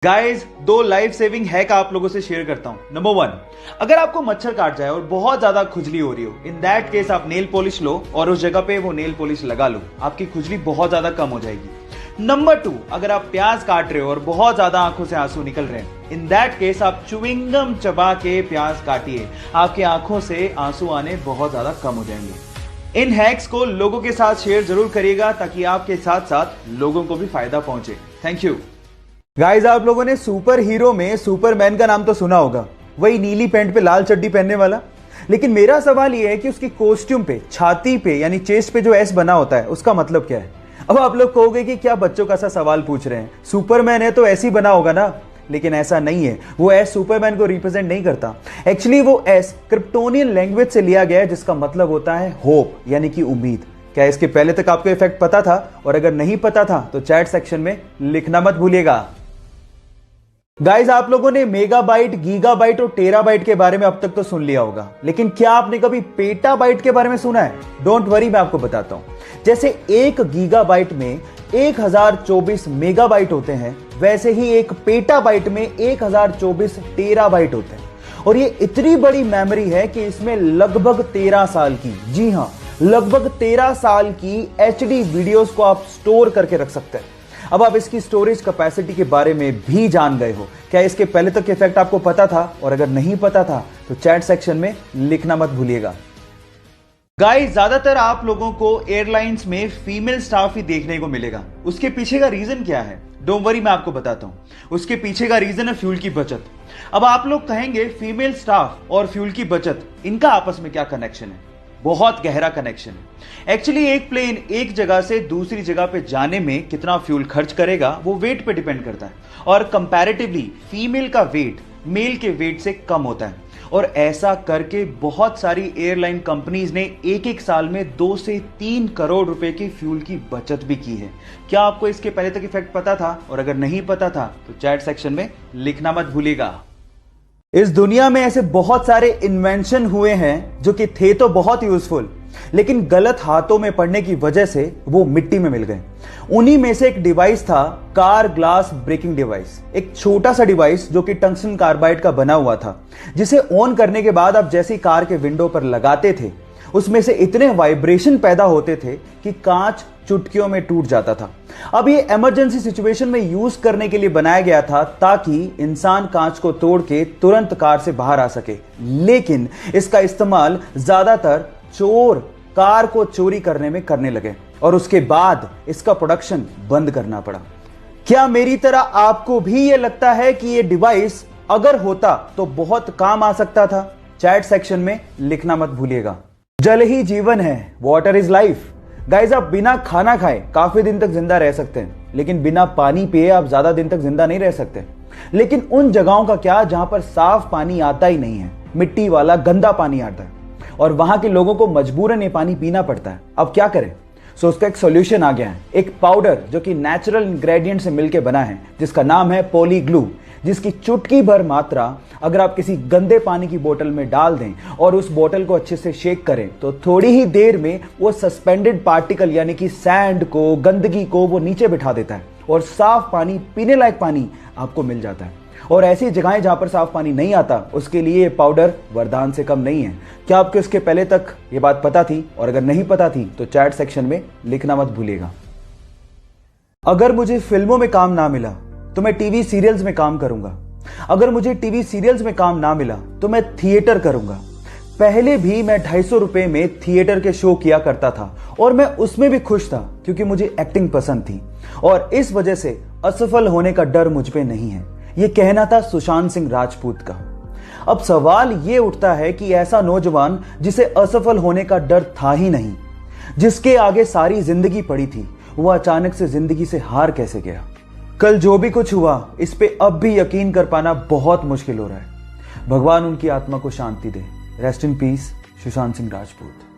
Guys, दो life saving hack आप लोगों से शेयर करता हूं। नंबर 1, अगर आपको मच्छर काट जाए और बहुत ज्यादा खुजली हो रही हो, इन दैट केस आप नेल पॉलिश लो और उस जगह पे वो नेल पॉलिश लगा लो, आपकी खुजली बहुत ज्यादा कम हो जाएगी। नंबर 2, अगर आप प्याज काट रहे हो और बहुत ज्यादा आंखों से आंसू निकल रहे हैं, इन दैट केस आप च्युइंगम चबा के प्याज काटिए, आपकी आंखों से आंसू आने बहुत ज्यादा कम हो जाएंगे। इन हैक्स को लोगों के साथ शेयर जरूर करिएगा ताकि आपके साथ साथ लोगों को भी फायदा पहुंचे। Thank you. गाइस, आप लोगों ने सुपर हीरो में सुपरमैन का नाम तो सुना होगा, वही नीली पैंट पे लाल चड्डी पहनने वाला। लेकिन मेरा सवाल यह है कि उसकी कॉस्ट्यूम पे, छाती पे यानी चेस्ट पे जो एस बना होता है, उसका मतलब क्या है। अब आप लोग कहोगे कि क्या बच्चों का सा सवाल पूछ रहे हैं, सुपरमैन है तो ऐसे ही बना होगा ना। लेकिन ऐसा नहीं है, वो एस सुपरमैन को रिप्रेजेंट नहीं करता। एक्चुअली वो एस क्रिप्टोनियन लैंग्वेज से लिया गया है, जिसका मतलब होता है होप यानी कि उम्मीद। क्या इसके पहले तक आपको इफेक्ट पता था? और अगर नहीं पता था तो चैट सेक्शन में लिखना मत भूलिएगा। गाइस, आप लोगों ने मेगाबाइट, गीगाबाइट और टेराबाइट के बारे में अब तक तो सुन लिया होगा, लेकिन क्या आपने कभी पेटाबाइट के बारे में सुना है? डोंट वरी, मैं आपको बताता हूं। जैसे एक गीगाबाइट में 1024 मेगाबाइट होते हैं, वैसे ही एक पेटाबाइट में 1024 टेराबाइट होते हैं। और ये इतनी बड़ी मेमोरी है कि इसमें लगभग 13 साल की, जी हां, लगभग 13 साल की HD वीडियोस को आप स्टोर करके रख सकते हैं। अब आप इसकी स्टोरेज कैपेसिटी के बारे में भी जान गए हो। क्या इसके पहले तक इफेक्ट आपको पता था? और अगर नहीं पता था तो चैट सेक्शन में लिखना मत भूलिएगा। गाइस, ज्यादातर आप लोगों को एयरलाइंस में फीमेल स्टाफ ही देखने को मिलेगा। उसके पीछे का रीजन क्या है? डोंट वरी, मैं आपको बताता हूं। उसके पीछे का रीजन है फ्यूल की बचत। अब आप लोग कहेंगे फीमेल स्टाफ और फ्यूल की बचत, इनका आपस में क्या कनेक्शन है? बहुत गहरा कनेक्शन है। एक्चुअली एक प्लेन एक जगह से दूसरी जगह पे जाने में कितना फ्यूल खर्च करेगा वो वेट पे डिपेंड करता है, और कंपैरेटिवली फीमेल का वेट मेल के वेट से कम होता है। और ऐसा करके बहुत सारी एयरलाइन कंपनीज ने एक एक साल में 2 से 3 करोड़ रुपए की फ्यूल की बचत भी की है। क्या आपको इसके पहले तक इफेक्ट पता था? और अगर नहीं पता था तो चैट सेक्शन में लिखना मत भूलिएगा। इस दुनिया में ऐसे बहुत सारे इन्वेंशन हुए हैं जो कि थे तो बहुत यूजफुल, लेकिन गलत हाथों में पड़ने की वजह से वो मिट्टी में मिल गए। उन्हीं में से एक डिवाइस था कार ग्लास ब्रेकिंग डिवाइस। एक छोटा सा डिवाइस जो कि टंगस्टन कार्बाइड का बना हुआ था, जिसे ऑन करने के बाद आप जैसे कार के विंडो पर लगाते थे, उसमें से इतने वाइब्रेशन पैदा होते थे कि कांच चुटकियों में टूट जाता था। अब ये इमरजेंसी सिचुएशन में यूज करने के लिए बनाया गया था ताकि इंसान कांच को तोड़ के तुरंत कार से बाहर आ सके। लेकिन इसका इस्तेमाल ज्यादातर चोर कार को चोरी करने में करने लगे और उसके बाद इसका प्रोडक्शन बंद करना पड़ा। क्या मेरी तरह आपको भी ये लगता है कि ये डिवाइस अगर होता तो बहुत काम आ सकता था? चैट सेक्शन में लिखना मत भूलिएगा। जल ही जीवन है, वाटर इज लाइफ। गाइस, आप बिना खाना खाए काफी दिन तक जिंदा रह सकते हैं, लेकिन बिना पानी पिए आप ज्यादा दिन तक जिंदा नहीं रह सकते। लेकिन उन जगहों का क्या जहां पर साफ पानी आता ही नहीं है, मिट्टी वाला गंदा पानी आता है, और वहां के लोगों को मजबूरन ये पानी पीना पड़ता है। अब क्या करें? सो उसका एक सॉल्यूशन आ गया है, एक पाउडर जो कि नेचुरल इंग्रेडिएंट से मिलकर बना है, जिसका नाम है पॉलीग्लू, जिसकी चुटकी भर मात्रा अगर आप किसी गंदे पानी की बोतल में डाल दें और उस बोतल को अच्छे से शेक करें तो थोड़ी ही देर में वो सस्पेंडेड पार्टिकल यानी कि सैंड को, गंदगी को वो नीचे बिठा देता है और साफ पानी, पीने लायक पानी आपको मिल जाता है। और ऐसी जगहें जहां पर साफ पानी नहीं आता, उसके लिए पाउडर वरदान से कम नहीं है। क्या आपको इसके पहले तक ये बात पता थी? और अगर नहीं पता थी तो चैट सेक्शन में लिखना मत भूलिएगा। अगर मुझे फिल्मों में काम ना मिला तो मैं टीवी सीरियल्स में काम करूंगा। अगर मुझे टीवी सीरियल्स में काम ना मिला तो मैं थिएटर करूंगा। पहले भी मैं 250 रुपए में थिएटर के शो किया करता था और मैं उसमें भी खुश था क्योंकि मुझे एक्टिंग पसंद थी, और इस वजह से असफल होने का डर मुझ पे नहीं है। यह कहना था सुशांत सिंह राजपूत का। अब सवाल यह उठता है कि ऐसा नौजवान जिसे असफल होने का डर था ही नहीं, जिसके आगे सारी जिंदगी पड़ी थी, वह अचानक से जिंदगी से हार कैसे गया? कल जो भी कुछ हुआ, इस पे अब भी यकीन कर पाना बहुत मुश्किल हो रहा है। भगवान उनकी आत्मा को शांति दे। Rest in peace, Sushant Singh Rajput.